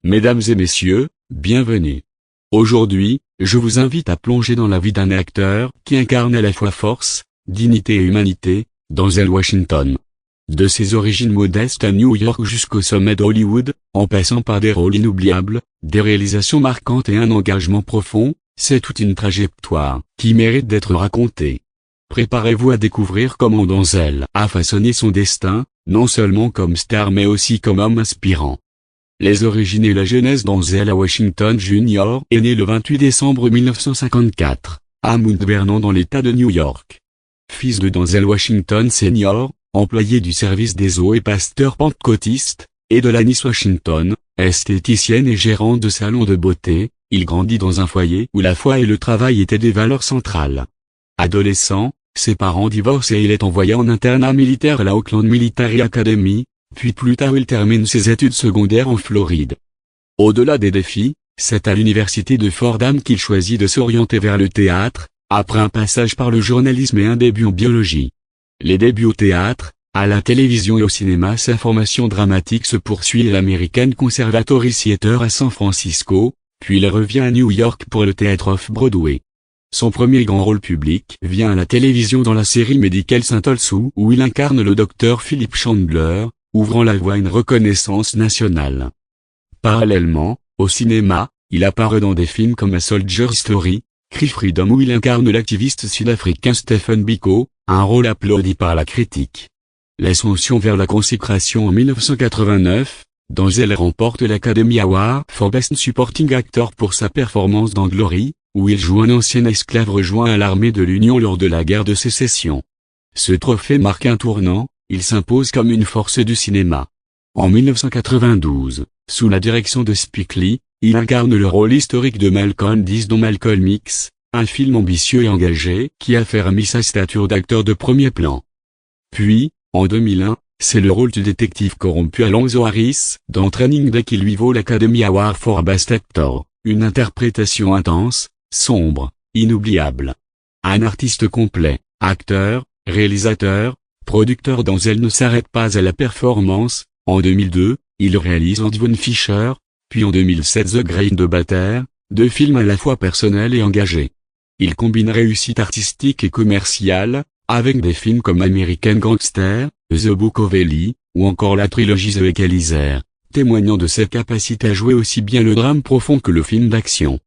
Mesdames et messieurs, bienvenue. Aujourd'hui, je vous invite à plonger dans la vie d'un acteur qui incarne à la fois force, dignité et humanité, Denzel Washington. De ses origines modestes à New York jusqu'au sommet d'Hollywood, en passant par des rôles inoubliables, des réalisations marquantes et un engagement profond, c'est toute une trajectoire qui mérite d'être racontée. Préparez-vous à découvrir comment Denzel a façonné son destin, non seulement comme star mais aussi comme homme inspirant. Les origines et la jeunesse Denzel Washington Jr. est né le 28 décembre 1954, à Mount Vernon dans l'État de New York. Fils de Denzel Washington Sr., employé du service des eaux et pasteur pentecôtiste, et de Lannis Washington, esthéticienne et gérante de salon de beauté, il grandit dans un foyer où la foi et le travail étaient des valeurs centrales. Adolescent, ses parents divorcent et il est envoyé en internat militaire à la Oakland Military Academy, puis plus tard il termine ses études secondaires en Floride. Au-delà des défis, c'est à l'université de Fordham qu'il choisit de s'orienter vers le théâtre, après un passage par le journalisme et un début en biologie. Les débuts au théâtre, à la télévision et au cinéma, sa formation dramatique se poursuit à l'American Conservatory Theater à San Francisco, puis il revient à New York pour le théâtre Off-Broadway. Son premier grand rôle public vient à la télévision dans la série médicale Saint-Olsou où il incarne le docteur Philip Chandler, ouvrant la voie à une reconnaissance nationale. Parallèlement, au cinéma, il apparaît dans des films comme A Soldier's Story, Cry Freedom où il incarne l'activiste sud-africain Stephen Biko, un rôle applaudi par la critique. L'ascension vers la consécration en 1989, Denzel remporte l'Academy Award for Best Supporting Actor pour sa performance dans Glory, où il joue un ancien esclave rejoint à l'armée de l'Union lors de la guerre de sécession. Ce trophée marque un tournant, il s'impose comme une force du cinéma. En 1992, sous la direction de Spike Lee, il incarne le rôle historique de Malcolm X dans Malcolm X, un film ambitieux et engagé qui affermit sa stature d'acteur de premier plan. Puis, en 2001, c'est le rôle du détective corrompu Alonzo Harris dans Training Day qui lui vaut l'Academy Award for Best Actor, une interprétation intense, sombre, inoubliable. Un artiste complet, acteur, réalisateur, producteur. Denzel ne s'arrête pas à la performance. En 2002, il réalise Devon Fisher, puis en 2007 The Grain de Butter, deux films à la fois personnels et engagés. Il combine réussite artistique et commerciale, avec des films comme American Gangster, The Book of Eli, ou encore la trilogie The Equalizer, témoignant de ses capacités à jouer aussi bien le drame profond que le film d'action.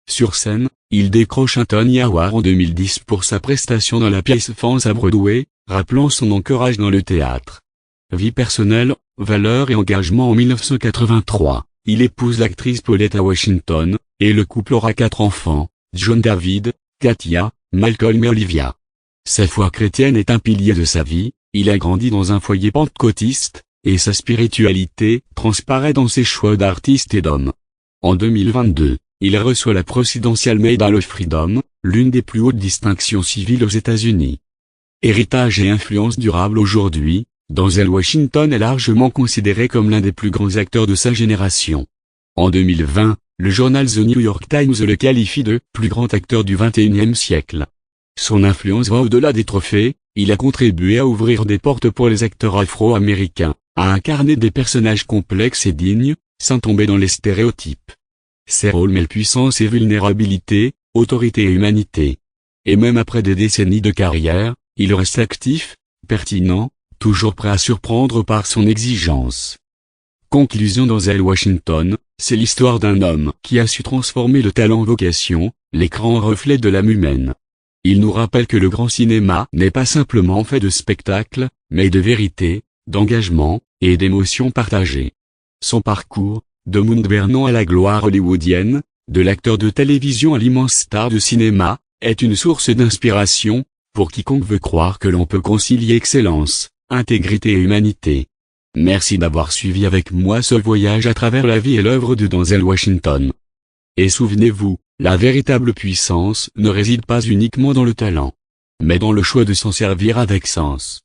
Sur scène, il décroche un Tony Award en 2010 pour sa prestation dans la pièce Fans à Broadway, rappelant son ancrage dans le théâtre. Vie personnelle, valeurs et engagement. En 1983, il épouse l'actrice Pauletta Washington, et le couple aura 4 enfants, John David, Katia, Malcolm et Olivia. Sa foi chrétienne est un pilier de sa vie, il a grandi dans un foyer pentecôtiste, et sa spiritualité transparaît dans ses choix d'artiste et d'homme. En 2022, il reçoit la Presidential Medal of Freedom, l'une des plus hautes distinctions civiles aux États-Unis. Héritage et influence durable. Aujourd'hui, Denzel Washington est largement considéré comme l'un des plus grands acteurs de sa génération. En 2020, le journal The New York Times le qualifie de « plus grand acteur du XXIe siècle ». Son influence va au-delà des trophées, il a contribué à ouvrir des portes pour les acteurs afro-américains, à incarner des personnages complexes et dignes, sans tomber dans les stéréotypes. Ses rôles mêlent puissance et vulnérabilité, autorité et humanité. Et même après des décennies de carrière, il reste actif, pertinent, toujours prêt à surprendre par son exigence. Conclusion. Denzel Washington, c'est l'histoire d'un homme qui a su transformer le talent en vocation, l'écran en reflet de l'âme humaine. Il nous rappelle que le grand cinéma n'est pas simplement fait de spectacles, mais de vérité, d'engagement, et d'émotions partagées. Son parcours, de Mount Vernon à la gloire hollywoodienne, de l'acteur de télévision à l'immense star de cinéma, est une source d'inspiration, pour quiconque veut croire que l'on peut concilier excellence, intégrité et humanité. Merci d'avoir suivi avec moi ce voyage à travers la vie et l'œuvre de Denzel Washington. Et souvenez-vous, la véritable puissance ne réside pas uniquement dans le talent, mais dans le choix de s'en servir avec sens.